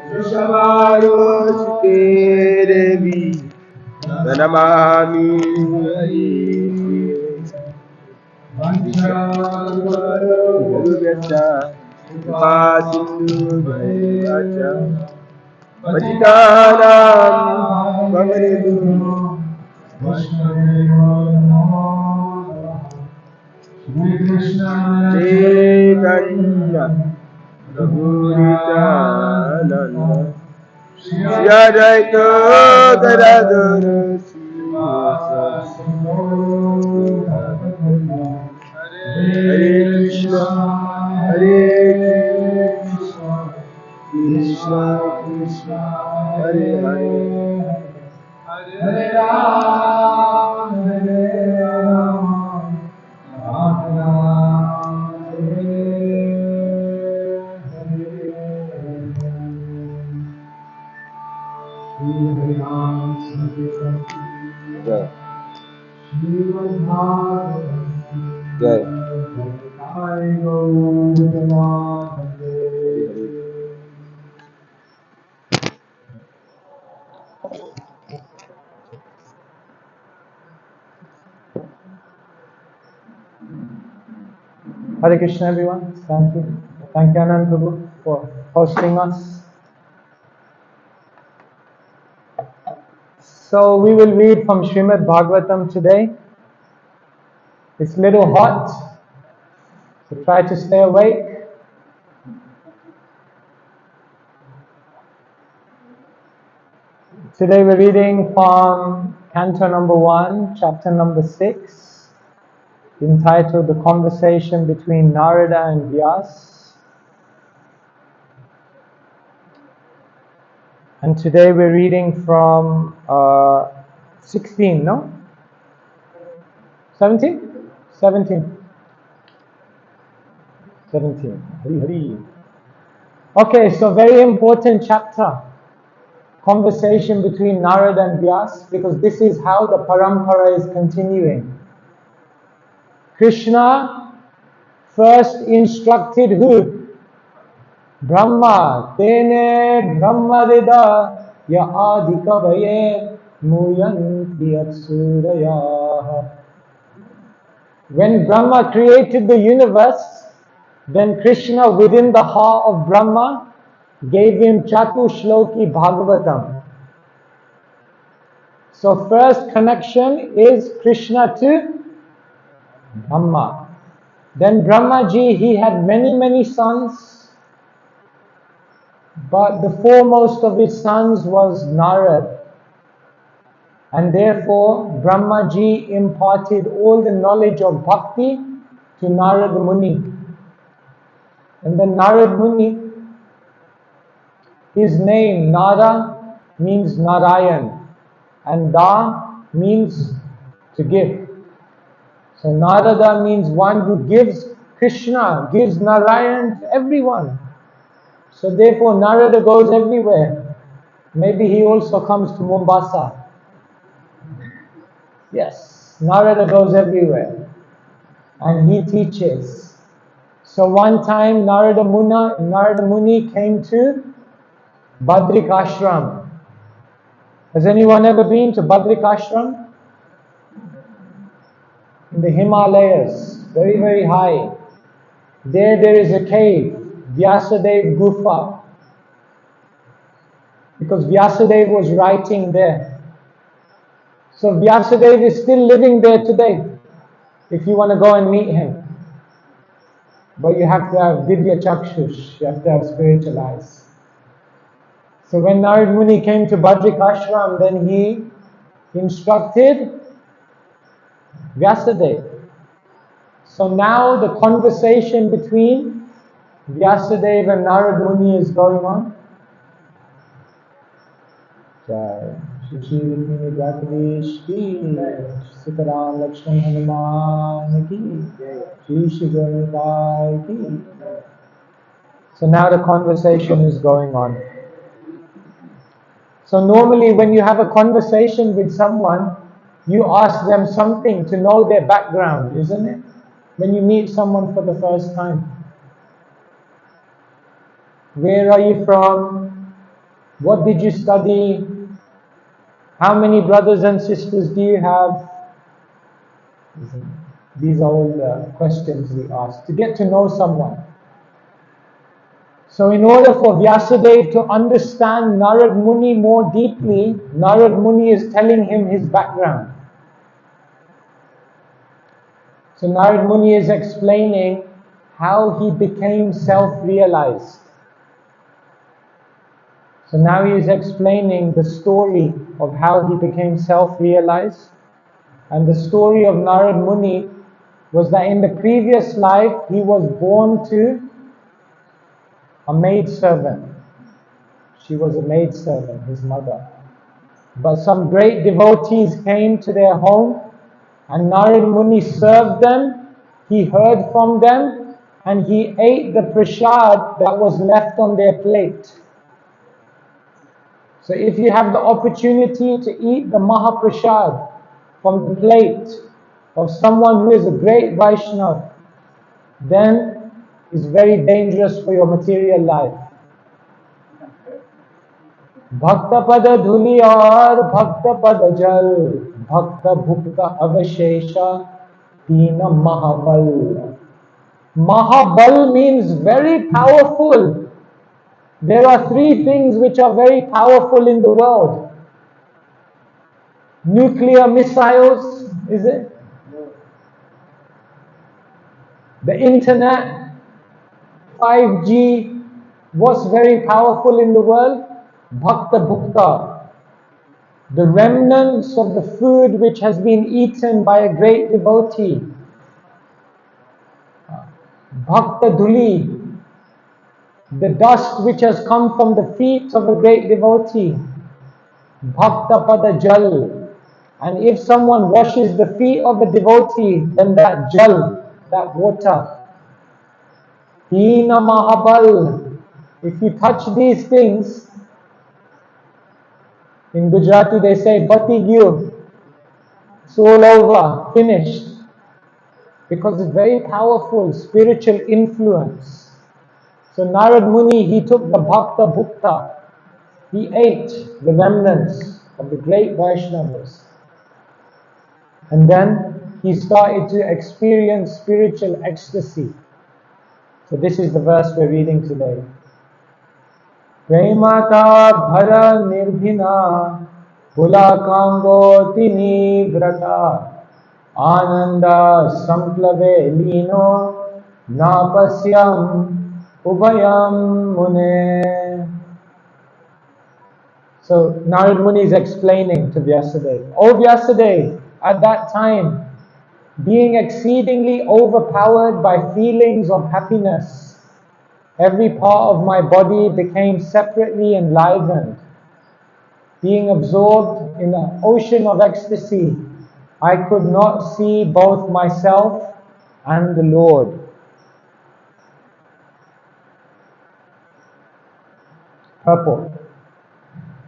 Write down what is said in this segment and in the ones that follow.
Vishavaroshte Devi Pranamami Hari Guruvyacha Upasindu Bhaivacha Patitanam Bhavanidu Chaitanya Prabhu Nityananda Shri Advaita Gadadhara Hare Krishna Hare Krishna Krishna Krishna Hare Hare Hare Ram Hare Ram Ram Ram Hare Jai. Hare Krishna, everyone. Thank you. Thank you, Anand Prabhu, for hosting us. So we will read from Srimad Bhagavatam today. It's a little hot, so try to stay awake. Today we're reading from Canto number 1, chapter number 6, entitled The Conversation Between Narada and Vyas. And today we're reading from 16, no? 17? 17. 17. Hari Hari. Okay, so very important chapter. Conversation between Narada and Vyas, because this is how the parampara is continuing. Krishna first instructed who? Brahma. Tene Brahma Rida Ya Adhika Vaye Muyanti Atsuraya. When Brahma created the universe, then Krishna, within the heart of Brahma, gave him Chatu Shloki Bhagavatam. So first connection is Krishna to Brahma. Then Brahmaji, he had many sons, but the foremost of his sons was Narad. And therefore, Brahmaji imparted all the knowledge of bhakti to Narad Muni. And then Narad Muni, his name Nara means Narayan, and Da means to give. So Narada means one who gives Krishna, gives Narayan to everyone. So therefore Narada goes everywhere. Maybe he also comes to Mombasa. Yes, Narada goes everywhere and he teaches. So one time Narada Muni came to Badrik Ashram. Has anyone ever been to Badrik Ashram? In the Himalayas, very high. There is a cave, Vyasadeva Gufa, because Vyasadeva was writing there. So Vyasadeva is still living there today, if you want to go and meet him. But you have to have Vidya Chakshush, you have to have spiritual eyes. So when Narad Muni came to Badrik Ashram, then he instructed Vyasadeva. So now the conversation between Vyasadeva and Narad Muni is going on. Jai Shri Rukmini Dwapadish ki, Sitaram Lakshman Hanuman ki, Shri Shri Gauranitai ki. So now the conversation is going on. So normally when you have a conversation with someone, you ask them something to know their background, isn't it? when you meet someone for the first time? Where are you from? What did you study? How many brothers and sisters do you have? These are all the questions we ask to get to know someone. So in order for Vyasadeva to understand Narad Muni more deeply, Narad Muni is telling him his background. So Narad Muni is explaining how he became self-realized. So now he is explaining the story of how he became self-realized. And the story of Narad Muni was that in the previous life he was born to a maidservant. She was a maidservant, his mother. But some great devotees came to their home and Narad Muni served them, he heard from them, and he ate the prasad that was left on their plate. So if you have the opportunity to eat the Mahaprasad from the plate of someone who is a great Vaishnava, then it's very dangerous for your material life. Bhakta pada dhuli aur bhakta pada jal, bhakta bhukta avashesha, tina mahabal. Mahabal means very powerful. There are three things which are very powerful in the world. Nuclear missiles, is it? The internet, 5G. What's very powerful in the world? Bhakta Bhukta. The remnants of the food which has been eaten by a great devotee. Bhakta Dhuli. The dust which has come from the feet of a great devotee. Bhakta Pada Jal. And if someone washes the feet of a devotee, then that jal, that water, Tina Mahabal. If you touch these things, in Gujarati they say, Bati gyu. It's all over, finished. Because it's very powerful spiritual influence. So Narad Muni, he took the Bhakta Bhukta. He ate the remnants of the great Vaishnavas. And then he started to experience spiritual ecstasy. So this is the verse we're reading today. Premata bhara nirbhina pulakango tini vrata ananda samplave lino napasyam ubhayam mune. So Narad Muni is explaining to Vyasadeva. O Vyasadeva, at that time, being exceedingly overpowered by feelings of happiness, every part of my body became separately enlivened. Being absorbed in the ocean of ecstasy, I could not see both myself and the Lord. Purport.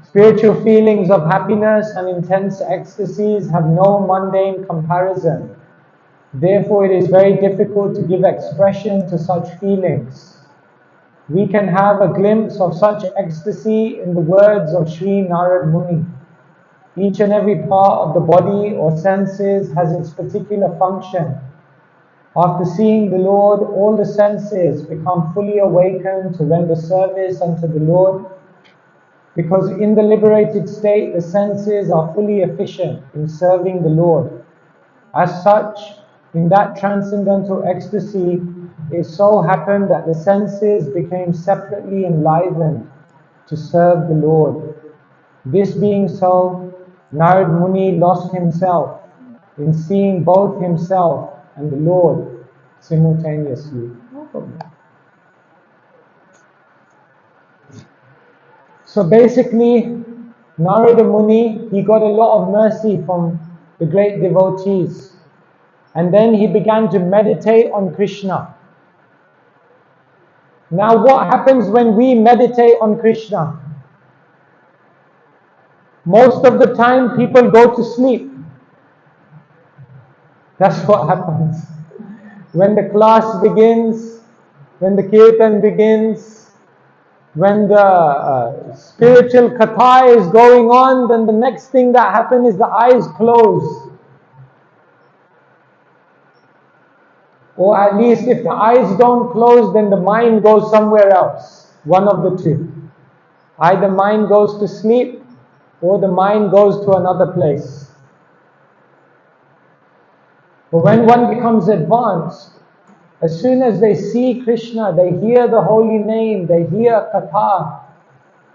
Spiritual feelings of happiness and intense ecstasies have no mundane comparison. Therefore, it is very difficult to give expression to such feelings. We can have a glimpse of such ecstasy in the words of Sri Narad Muni. Each and every part of the body or senses has its particular function. After seeing the Lord, all the senses become fully awakened to render service unto the Lord, because in the liberated state, the senses are fully efficient in serving the Lord. As such, in that transcendental ecstasy, it so happened that the senses became separately enlivened to serve the Lord. This being so, Narad Muni lost himself in seeing both himself and the Lord simultaneously. So basically, Narada Muni, he got a lot of mercy from the great devotees. And then he began to meditate on Krishna. Now what happens when we meditate on Krishna? Most of the time people go to sleep. That's what happens. When the class begins, when the kirtan begins, when the spiritual katha is going on, then the next thing that happens is the eyes close. Or at least if the eyes don't close, then the mind goes somewhere else. One of the two. Either mind goes to sleep, or the mind goes to another place. But when one becomes advanced, as soon as they see Krishna, they hear the holy name, they hear katha,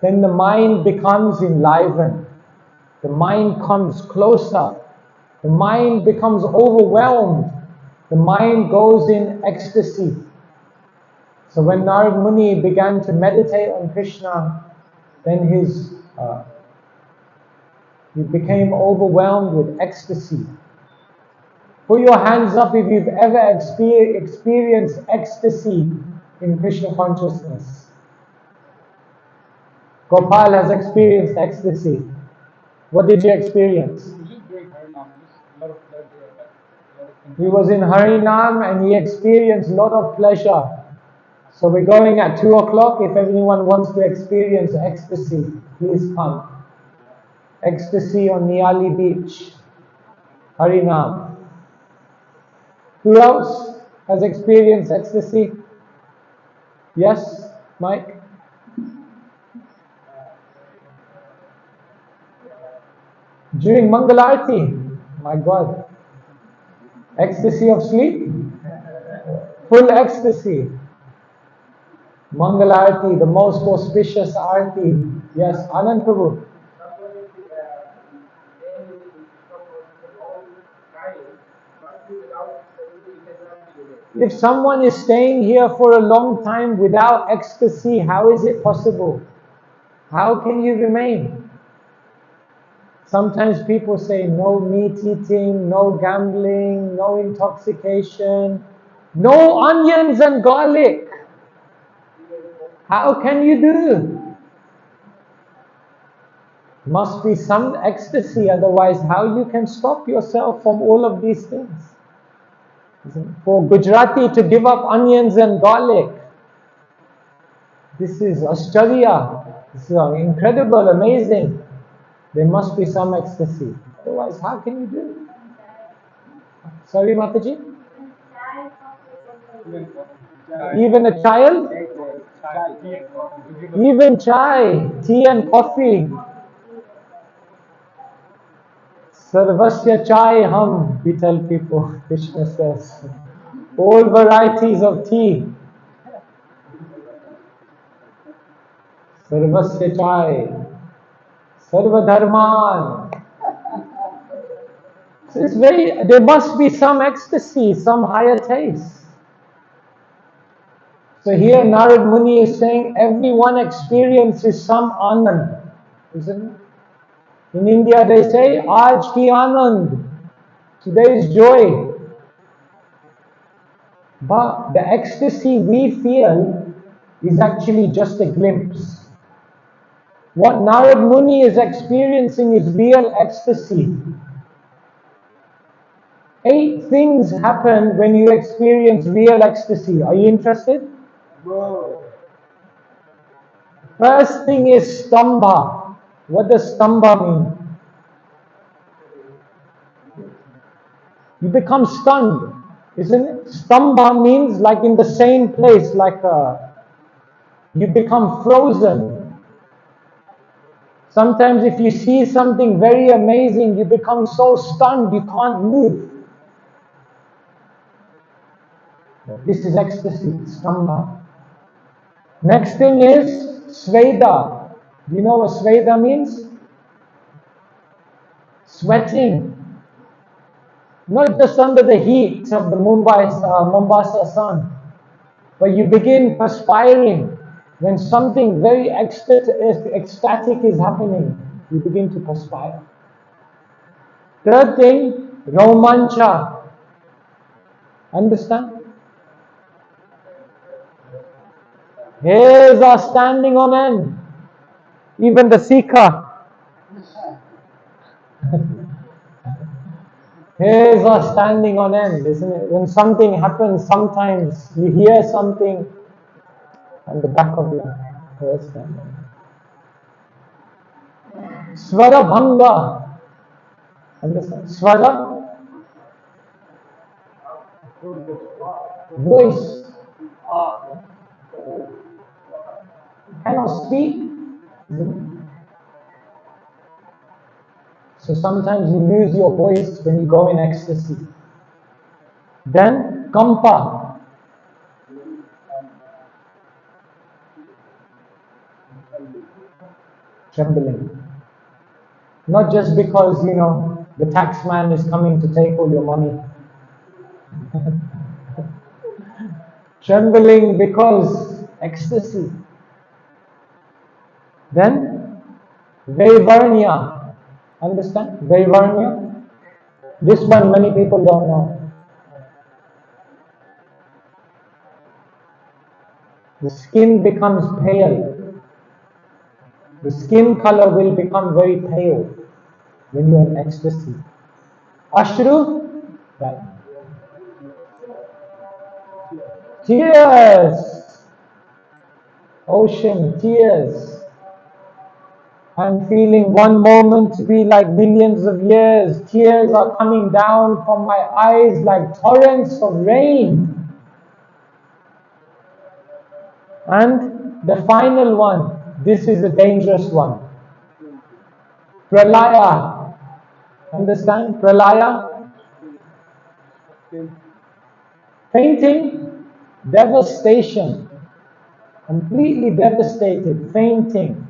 then the mind becomes enlivened. The mind comes closer. The mind becomes overwhelmed. The mind goes in ecstasy. So when Narad Muni began to meditate on Krishna, then he became overwhelmed with ecstasy. Put your hands up if you've ever experienced ecstasy in Krishna consciousness. Gopal has experienced ecstasy. What did you experience? He was in Harinam and he experienced a lot of pleasure. So we're going at 2 o'clock. If anyone wants to experience ecstasy, please come. Ecstasy on Nyali beach. Harinam. Who else has experienced ecstasy? Yes, Mike? During Mangalarti. My God. Ecstasy of sleep? Full ecstasy. Mangalarti, the most auspicious arti. Yes, Anand Prabhu. If someone is staying here for a long time without ecstasy, how is it possible? How can you remain? Sometimes people say no meat eating, no gambling, no intoxication, no onions and garlic. How can you do? Must be some ecstasy, otherwise how you can stop yourself from all of these things? For Gujarati to give up onions and garlic, this is Australia. This is incredible, amazing. There must be some ecstasy. Otherwise, how can you do? Sorry, Mataji? Even a child? Even chai, tea and coffee. Sarvasya chai hum, we tell people, Krishna says. All varieties of tea. Sarvasya chai. Sarva dharman. So it's there must be some ecstasy, some higher taste. So here Narad Muni is saying everyone experiences some anand, isn't it? In India they say, Aaj ki anand, today's joy. But the ecstasy we feel is actually just a glimpse. What Narad Muni is experiencing is real ecstasy. 8 things happen when you experience real ecstasy. Are you interested? First thing is stamba. What does stamba mean? You become stunned, isn't it? Stamba means like in the same place, like you become frozen. Sometimes if you see something very amazing, you become so stunned you can't move. This is ecstasy, stamba. Next thing is sveda. Do you know what sveda means? Sweating. Not just under the heat of the Mombasa sun, but you begin perspiring. When something very ecstatic is happening, you begin to perspire. Third thing, romancha. Understand? Hairs are standing on end. Even the Sikha. Hairs are standing on end, isn't it? When something happens, sometimes you hear something and the back of your hair standing on end. Swara Bhanga. Understand? Swara, voice. Cannot speak. So sometimes you lose your voice when you go in ecstasy. Then, kampa, trembling. Not just because, the tax man is coming to take all your money. Trembling because ecstasy. Then, Vaivarnya. Understand? Vaivarnya. This one many people don't know. The skin becomes pale. The skin color will become very pale when you're in ecstasy. Ashru, right. Tears. Ocean, tears. I'm feeling one moment to be like millions of years. Tears are coming down from my eyes like torrents of rain. And the final one, this is a dangerous one. Pralaya. Understand? Pralaya? Fainting, devastation. Completely devastated, fainting.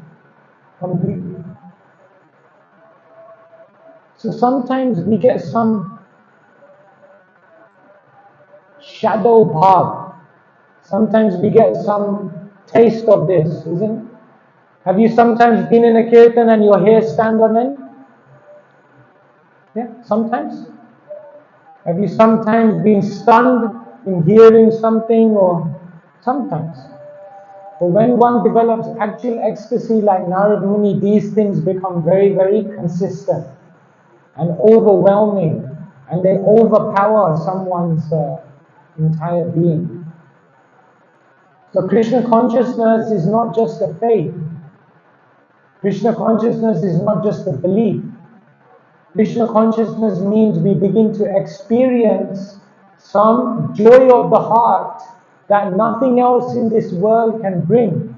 Completely. So sometimes we get some shadow bhag. Sometimes we get some taste of this, isn't it? Have you sometimes been in a kirtan and your hair stand on end? Yeah, sometimes. Have you sometimes been stunned in hearing something or sometimes? But when one develops actual ecstasy like Narad Muni, these things become very, very consistent and overwhelming, and they overpower someone's entire being. So Krishna consciousness is not just a faith. Krishna consciousness is not just a belief. Krishna consciousness means we begin to experience some joy of the heart that nothing else in this world can bring.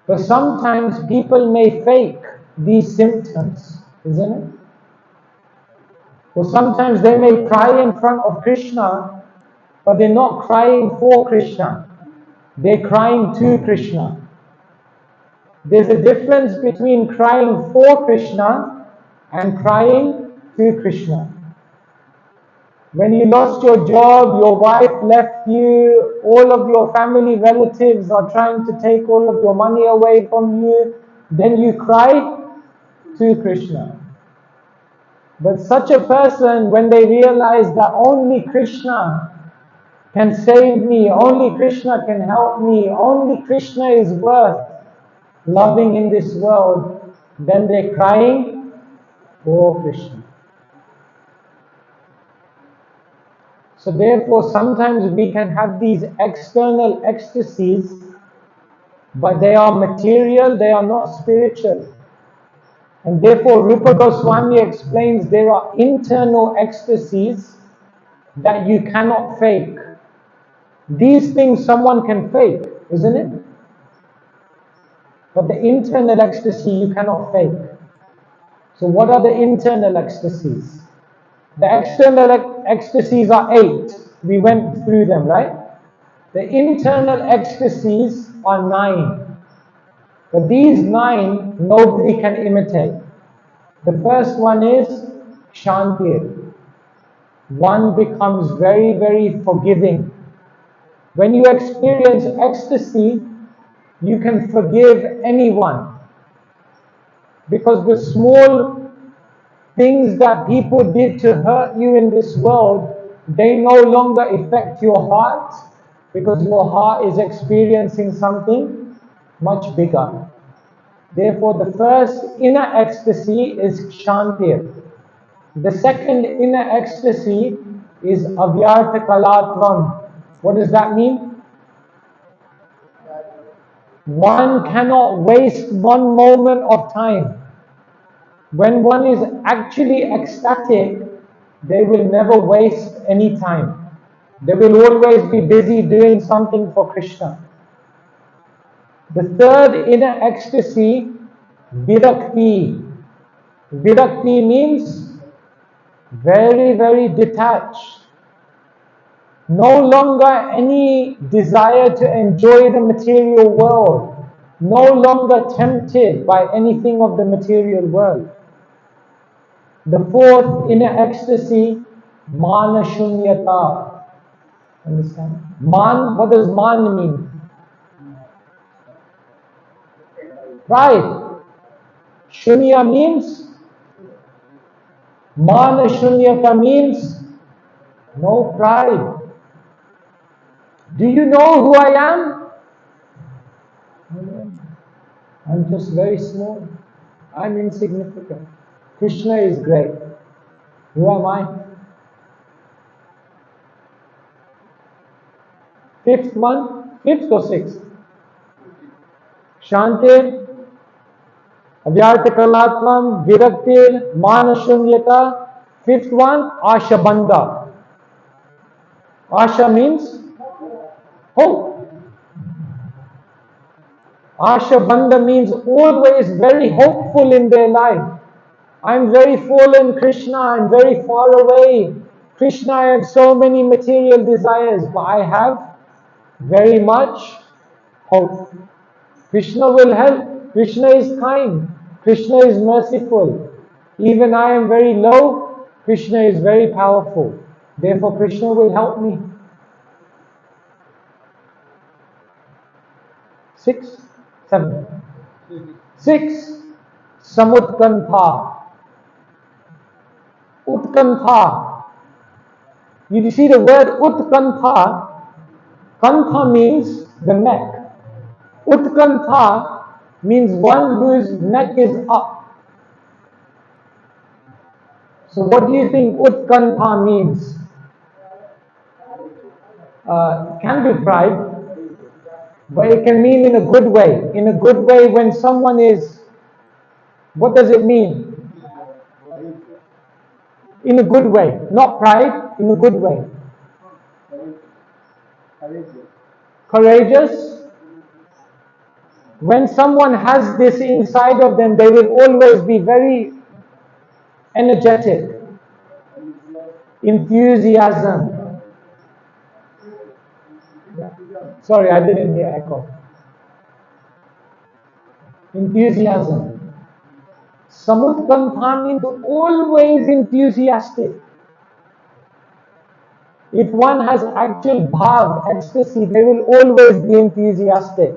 But sometimes people may fake these symptoms, isn't it? Or sometimes they may cry in front of Krishna, but they're not crying for Krishna. They're crying to Krishna. There's a difference between crying for Krishna and crying to Krishna. When you lost your job, your wife left you, all of your family relatives are trying to take all of your money away from you, then you cry to Krishna. But such a person, when they realize that only Krishna can save me, only Krishna can help me, only Krishna is worth loving in this world, then they're crying for Krishna. So therefore, sometimes we can have these external ecstasies, but they are material, they are not spiritual. And therefore, Rupa Goswami explains there are internal ecstasies that you cannot fake. These things someone can fake, isn't it? But the internal ecstasy you cannot fake. So what are the internal ecstasies? The external ecstasies are 8. We went through them, right? The internal ecstasies are 9. But these 9, nobody can imitate. The first one is Shanti. One becomes very, very forgiving. When you experience ecstasy, you can forgive anyone. Because the small things that people did to hurt you in this world, they no longer affect your heart, because your heart is experiencing something much bigger. Therefore, the first inner ecstasy is Shanti. The second inner ecstasy is avyartha kalatvam. What does that mean? One cannot waste one moment of time. When one is actually ecstatic, they will never waste any time. They will always be busy doing something for Krishna. The third inner ecstasy, virakti. Virakti means very, very detached. No longer any desire to enjoy the material world. No longer tempted by anything of the material world. The fourth inner ecstasy, mana shunyata. Understand? Man, what does man mean? Pride. Shunya means, mana shunyata means no pride. Do you know who I am? I'm just very small. I'm insignificant. Krishna is great. Who am I? Fifth one, fifth or sixth? Shantir, avyartakalatvam, viraktir, manashunyata. Fifth one, ashabandha. Asha means hope. Ashabandha means always very hopeful in their life. I'm very fallen, Krishna, I'm very far away. Krishna, I have so many material desires, but I have very much hope. Krishna will help. Krishna is kind. Krishna is merciful. Even I am very low. Krishna is very powerful. Therefore, Krishna will help me. 6, 7. 6. Samutkantha. Utkantha. You see the word Utkantha. Kantha means the neck. Utkantha means one whose neck is up. So what do you think Utkantha means? Can be pride, but it can mean in a good way. In a good way when someone is, what does it mean? In a good way, not pride, in a good way. Courageous. When someone has this inside of them, they will always be very energetic. Enthusiasm. Sorry, I didn't hear echo. Enthusiasm. Samutkantha means always enthusiastic. If one has actual bhav, ecstasy, they will always be enthusiastic.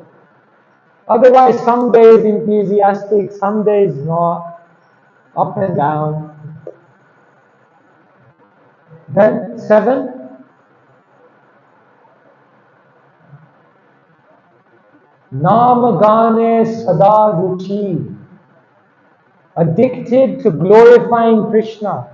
Otherwise, some days enthusiastic, some days not, up and down. Then 7. Nama Gane Sada Ruchi. Addicted to glorifying Krishna.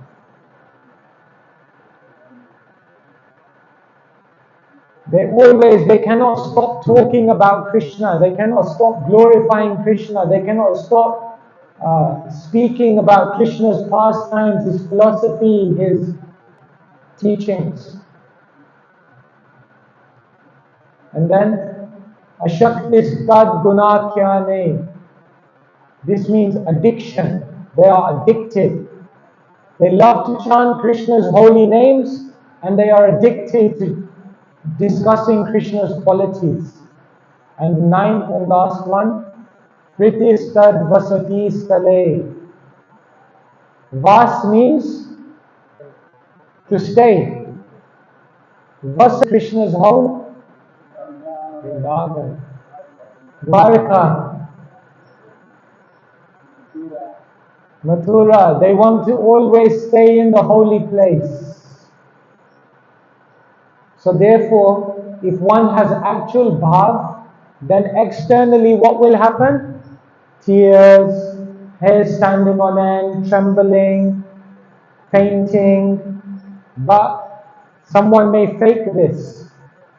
They cannot stop talking about Krishna. They cannot stop glorifying Krishna. They cannot stop speaking about Krishna's pastimes, his philosophy, his teachings. And then, Ashaktiskad Gunakyane. This means addiction. They are addicted. They love to chant Krishna's holy names and they are addicted to discussing Krishna's qualities. And the 9th and last one, Pritistad Vasati Stale. Vas means to stay. Vas Krishna's home, Vrindavan, Dwarka, Mathura. They want to always stay in the holy place. So therefore, if one has actual bhav, then externally what will happen? Tears, hair standing on end, trembling, painting, but someone may fake this.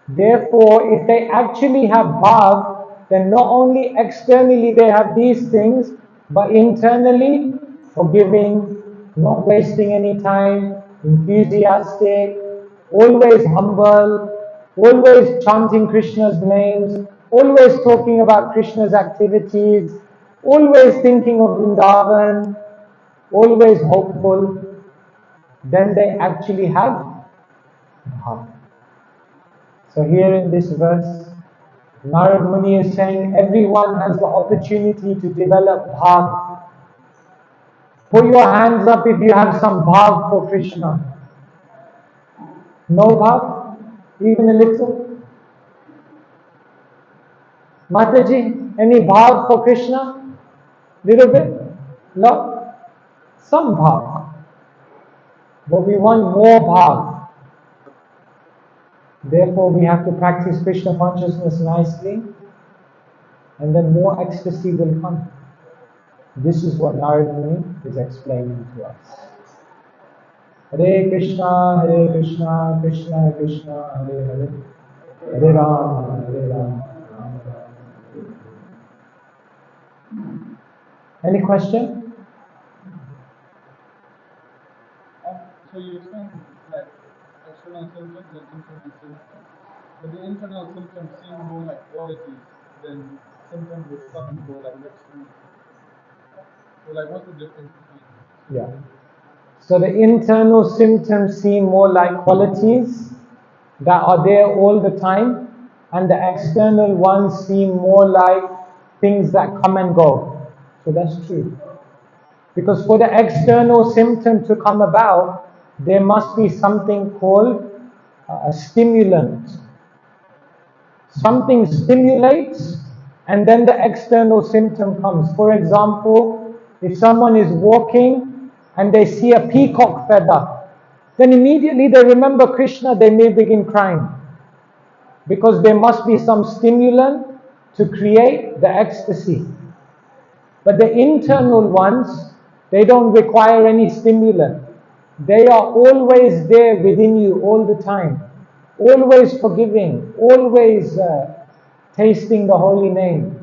Therefore, if they actually have bhav, then not only externally they have these things, but internally forgiving, not wasting any time, enthusiastic, always humble, always chanting Krishna's names, always talking about Krishna's activities, always thinking of Vrindavan, always hopeful, then they actually have bhav. So here in this verse, Narad Muni is saying everyone has the opportunity to develop bhav. Put your hands up if you have some bhav for Krishna. No bhav? Even a little? Mataji, any bhav for Krishna? Little bit? No? Some bhav. But we want more bhav. Therefore we have to practice Krishna consciousness nicely, and then more ecstasy will come. This is what Narad Muni is explaining to us. Hare Krishna, Krishna Krishna, Hare Hare, Hare Ram, Hare Ram, Ram Ram. Any question? So you explained that external symptoms and internal symptoms, but the internal symptoms seem more like qualities than symptoms which come and go like external. So like what's the difference between? Yeah. So the internal symptoms seem more like qualities that are there all the time, and the external ones seem more like things that come and go. So that's true. Because for the external symptom to come about, there must be something called a stimulant. Something stimulates, and then the external symptom comes. For example, if someone is walking and they see a peacock feather, then immediately they remember Krishna, they may begin crying. Because there must be some stimulant to create the ecstasy. But the internal ones, they don't require any stimulant. They are always there within you all the time. Always forgiving, always tasting the holy name.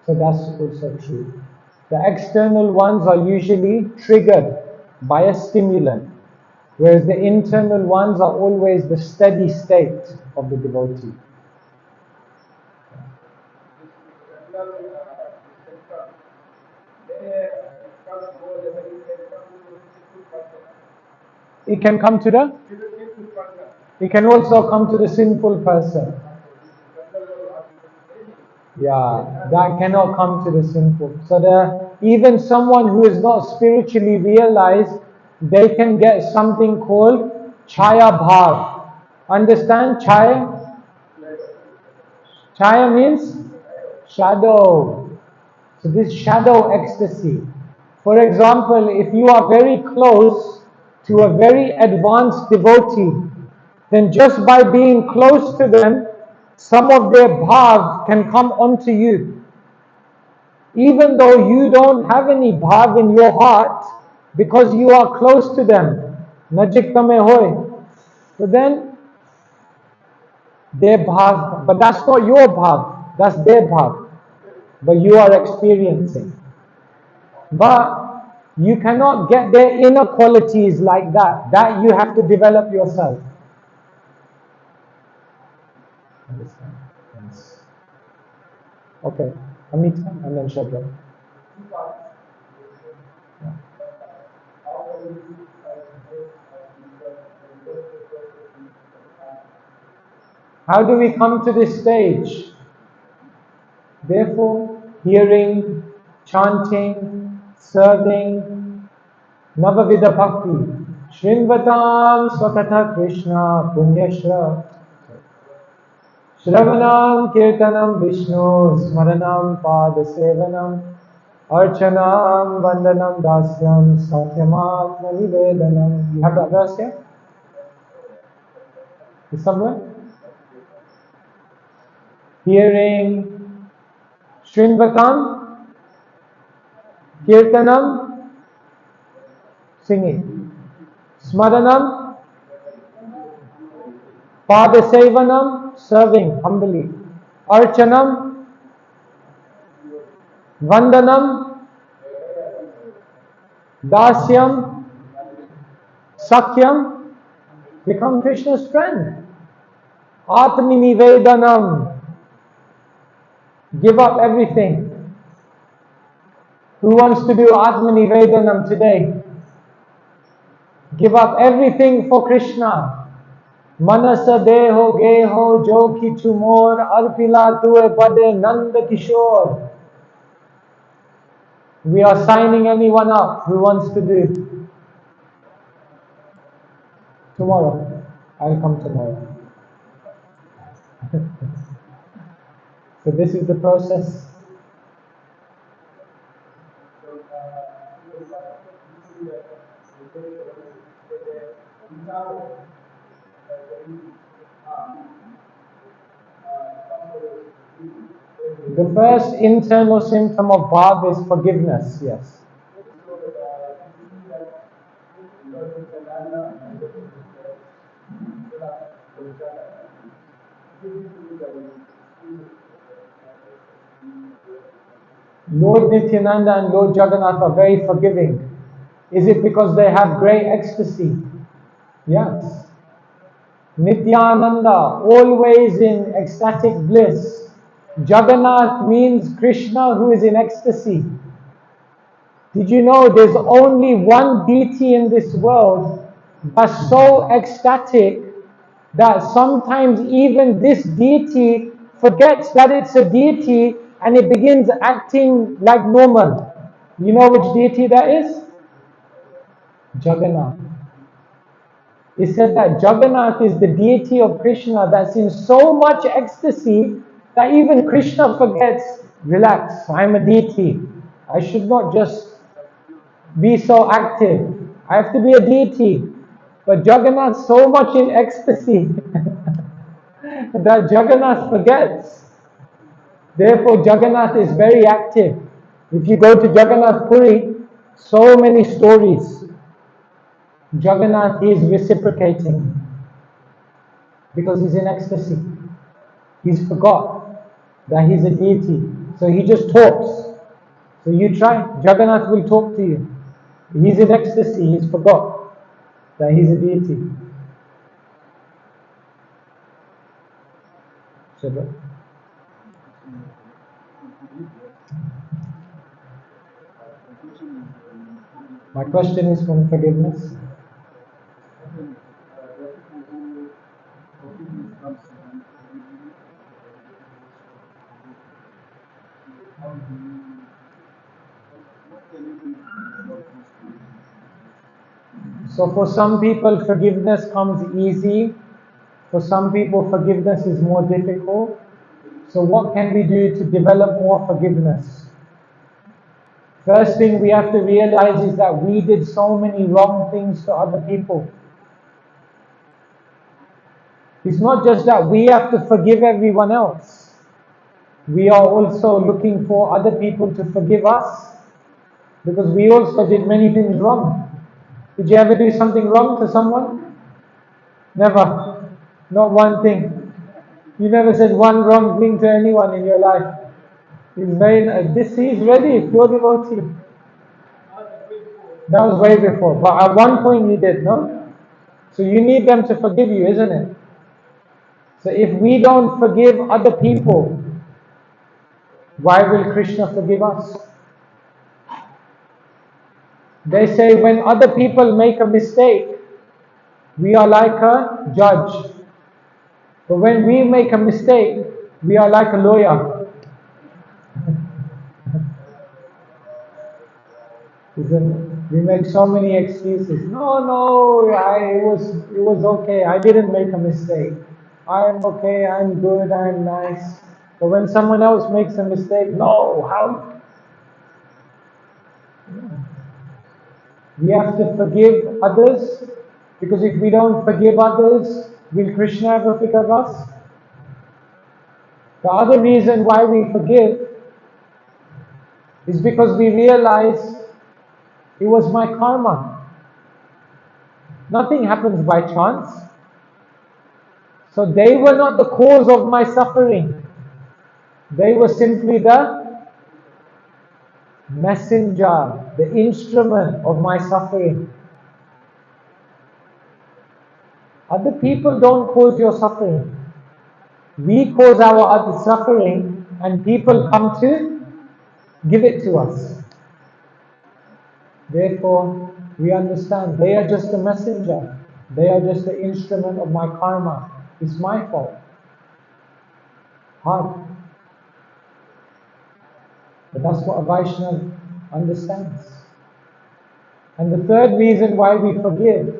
So that's also true. The external ones are usually triggered by a stimulant, whereas the internal ones are always the steady state of the devotee. It can come to the, it can also come to the sinful person. Yeah, that cannot come to the sinful. So even someone who is not spiritually realized, they can get something called chaya bhav. Understand chaya? Chaya means shadow. So this shadow ecstasy. For example, if you are very close to a very advanced devotee, then just by being close to them, some of their bhav can come onto you. Even though you don't have any bhav in your heart, because you are close to them. Najik tame hoy. So then, their bhav, but that's not your bhav, that's their bhav. But you are experiencing. But you cannot get their inner qualities like that. That you have to develop yourself. Understand? Yes. Okay. Amita and then Shadra. How do we come to this stage? Therefore, hearing, chanting, serving, Navavida Bhakti, Shrinvatam Swakatha Krishna Punyashra, Shravanam Kirtanam Vishnu Smaranam Padasevanam, Archanam Vandanam Dasyam Satyamatma Nivedanam. You have that verse here? Is somewhere? Hearing, Shrinvatam, Kirtanam, Sing it. Smaranam, Pada Sevanam, serving humbly. Archanam, Vandanam, Dasyam, Sakyam, become Krishna's friend. Atmanivedanam, give up everything. Who wants to do Atmanivedanam today? Give up everything for Krishna. Manasa deho geho jo kichu mor arpila tue pade nanda kishore. We are signing anyone up who wants to do. Tomorrow. I'll come tomorrow. So this is the process. The first internal symptom of bhav is forgiveness, yes. Lord Nityananda and Lord Jagannath are very forgiving. Is it because they have great ecstasy? Yes. Nityananda, always in ecstatic bliss. Jagannath means Krishna who is in ecstasy. Did you know there's only one deity in this world that's so ecstatic that sometimes even this deity forgets that it's a deity and it begins acting like normal. You know which deity that is? Jagannath. It said that Jagannath is the deity of Krishna that's in so much ecstasy that even Krishna forgets, relax, I'm a deity. I should not just be so active. I have to be a deity. But Jagannath so much in ecstasy that Jagannath forgets. Therefore Jagannath is very active. If you go to Jagannath Puri, so many stories. Jagannath is reciprocating because he's in ecstasy. He's forgot that he's a deity. So he just talks. So you try, Jagannath will talk to you. He's in ecstasy, he's forgot that he's a deity. So, my question is from forgiveness. So for some people forgiveness comes easy. For some people forgiveness is more difficult. So what can we do to develop more forgiveness? First thing we have to realize is that we did so many wrong things to other people. It's not just that we have to forgive everyone else. We are also looking for other people to forgive us because we also did many things wrong. Did you ever do something wrong to someone? Never. Not one thing. You never said one wrong thing to anyone in your life. He's ready, pure devotee. That was way before. But at one point you did, no? So you need them to forgive you, isn't it? So if we don't forgive other people, why will Krishna forgive us? They say when other people make a mistake, we are like a judge. But when we make a mistake, we are like a lawyer. We make so many excuses. No, it was okay. I didn't make a mistake. I'm okay, I'm good, I'm nice. But when someone else makes a mistake, no, how? We have to forgive others, because if we don't forgive others, will Krishna ever forgive us? The other reason why we forgive is because we realize it was my karma. Nothing happens by chance. So they were not the cause of my suffering. They were simply the messenger, the instrument of my suffering. Other people don't cause your suffering. We cause our other suffering, and people come to give it to us. Therefore, we understand they are just a messenger. They are just the instrument of my karma. It's my fault. Hard. But that's what a Vaishnava understands. And the third reason why we forgive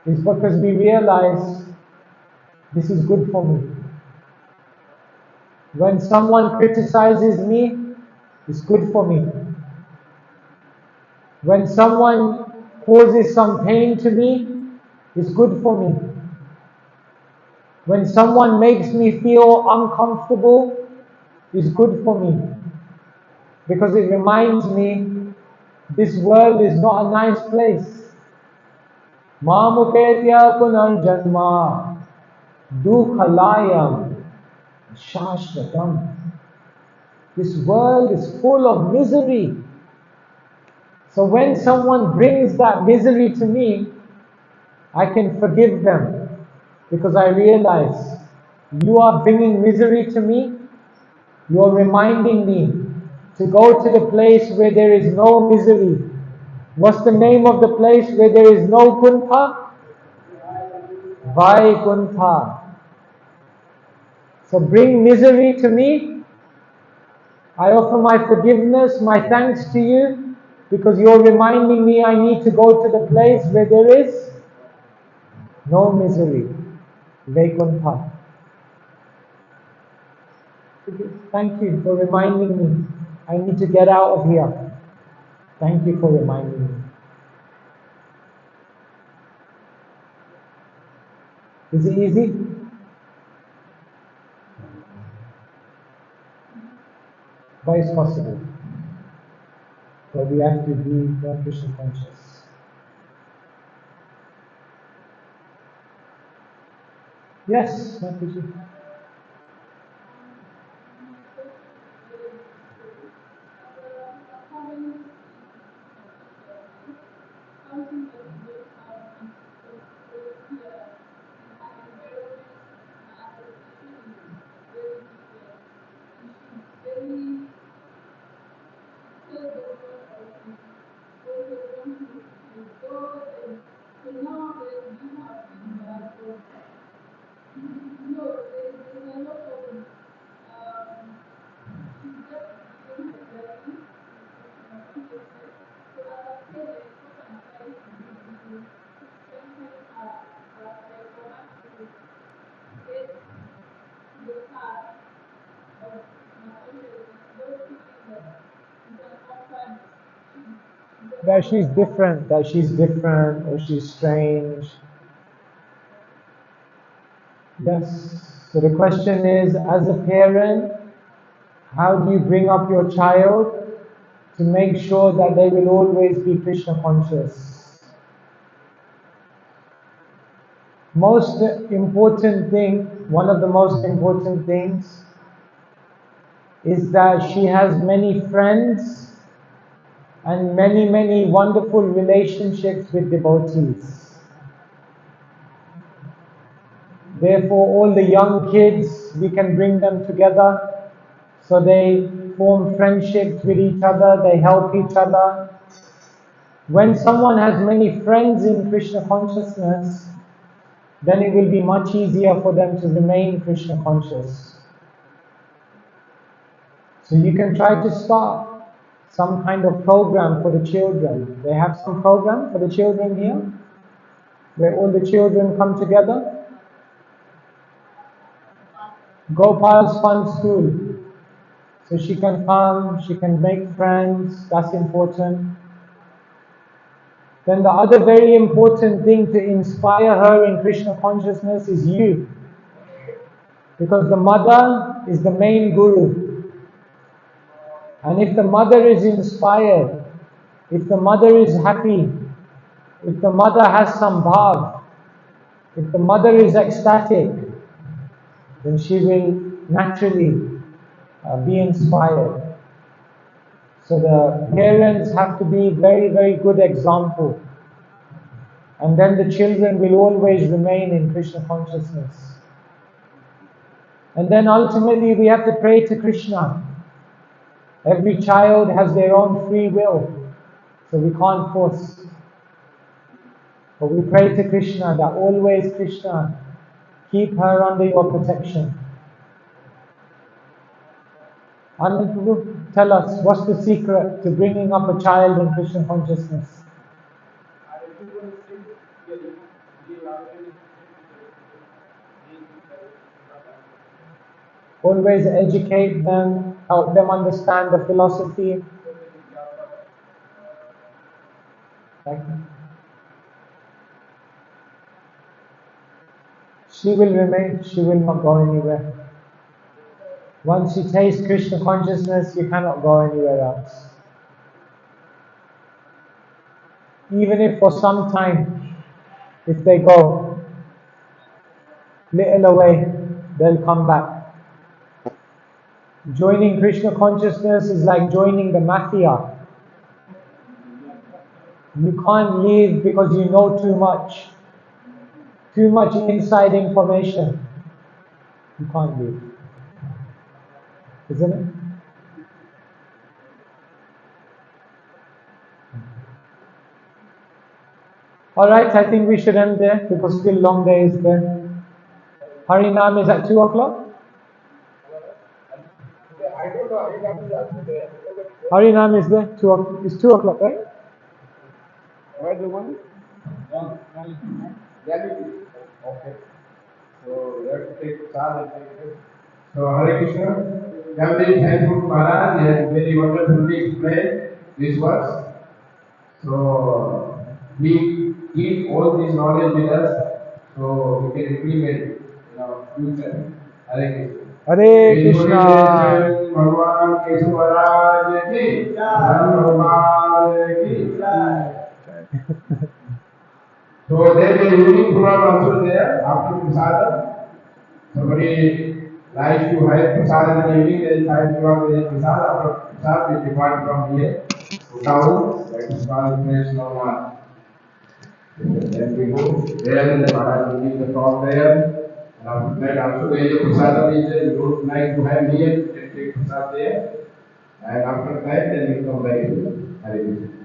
is because we realize this is good for me. When someone criticizes me, it's good for me. When someone causes some pain to me, it's good for me. When someone makes me feel uncomfortable, it's good for me. Because it reminds me, this world is not a nice place. Mamuketya punarjanma dukhalayam shashvatam. This world is full of misery. So when someone brings that misery to me, I can forgive them, because I realize you are bringing misery to me. You are reminding me to go to the place where there is no misery. What's the name of the place where there is no kuntha? Vaikuntha. So bring misery to me. I offer my forgiveness, my thanks to you, because you're reminding me I need to go to the place where there is no misery. Vaikuntha. Thank you for reminding me. I need to get out of here. Thank you for reminding me. Is it easy? But it's possible. But we have to be more Krishna conscious. Yes, Mataji. That she's different, or she's strange. Yes. So the question is, as a parent, how do you bring up your child to make sure that they will always be Krishna conscious? Most important thing, one of the most important things, is that she has many friends and many wonderful relationships with devotees. Therefore, all the young kids, we can bring them together so they form friendships with each other, they help each other. When someone has many friends in Krishna consciousness, then it will be much easier for them to remain Krishna conscious. So you can try to start some kind of program for the children. They have some program for the children here, where all the children come together. Gopal's fun school. So she can come, she can make friends, that's important. Then the other very important thing to inspire her in Krishna consciousness is you. Because the mother is the main guru. And if the mother is inspired, if the mother is happy, If the mother has some bhav, if the mother is ecstatic, then she will naturally be inspired. So the parents have to be very, very good example. And then the children will always remain in Krishna consciousness. And then ultimately we have to pray to Krishna. Every child has their own free will, so we can't force. But we pray to Krishna that always Krishna, keep her under your protection. Anand Prabhu, tell us, what's the secret to bringing up a child in Krishna consciousness? Always educate them, help them understand the philosophy. She will remain, she will not go anywhere. Once you taste Krishna consciousness, you cannot go anywhere else. Even if for some time, if they go little away, they'll come back. Joining Krishna consciousness is like joining the mafia. You can't leave because you know too much inside information. You can't leave. Isn't it? Alright, I think we should end there because still long days there. Harinam is at 2 o'clock? Harinam is there? 2 o'clock. It's 2 o'clock, right? Where's the one? Okay. So let's take Prasad and take it. So Hare Krishna. I am very thankful to Maharaj. He has very wonderfully explained this verse. So we keep all this knowledge with us so we can implement in our future. Hare Krishna. Hare Krishna. Bhagavan Keshav Mahraj ki Bhagavan ki So there is a evening program also there after Prasad. Somebody likes to have Prasad in the evening, there is 5 o'clock, there is Prasad. After Prasad, we depart from here to town, that is called place normal. Then we go there and the Maharaj will give the talk there. And after that also there is a Prasad is there, you don't like to have here, you can take Prasad there. And after that, then we come back to Hare Krishna.